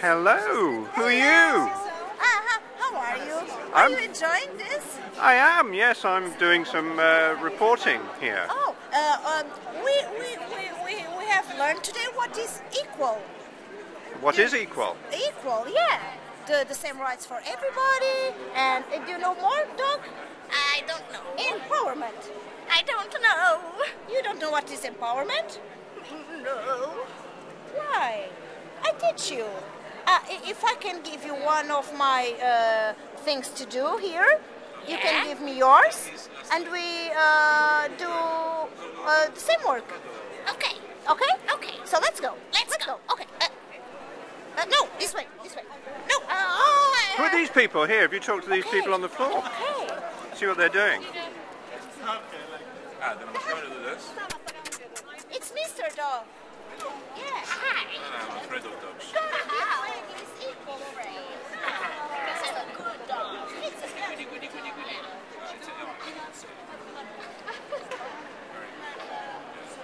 Hello, who are you? How are you? Are you enjoying this? I am, yes, I'm doing some reporting here. Oh, we have learned today what is equal. What is equal? Equal, yeah. The same rights for everybody. And do you know more, Doug? I don't know. Empowerment. I don't know. You don't know what is empowerment? No. Why? I teach you. If I can give you one of my things to do here, you can give me yours, and we do the same work. Okay. Okay? Okay. So let's go. Let's go. Okay. No, this way. No. Who are these people here? Have you talked to these people on the floor? Okay. See what they're doing. It's Mr. Dog. Yeah. Hi. I'm afraid of dogs. It's equal frame. This is a good dog.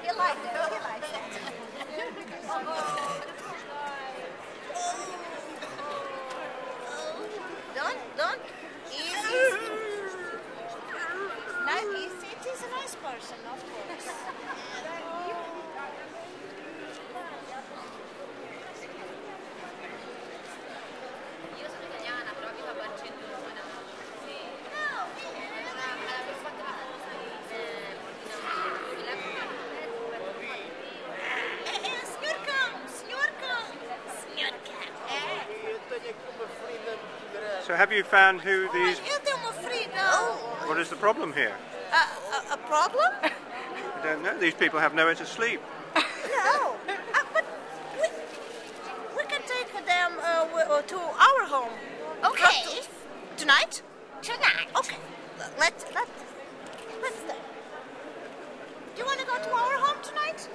He likes it. Don't. Easy. It is a nice person, of course. Io sono italiana, però mi fa Barcellona. So have you found who these... Eu tenho uma ferida. What is the problem here? A problem? I don't know. These people have nowhere to sleep. No. But we can take them to our home. Okay. Tonight? Tonight. Okay. Let's stay. Do you want to go to our home tonight?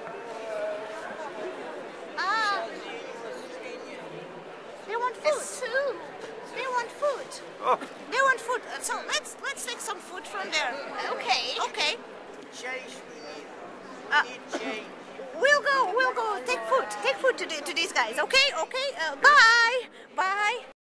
They want food. Soup. They want food. Oh, They want food. So let's take some food from there. Okay. Okay. Chase, We'll go. Take food to these guys. Okay. Bye.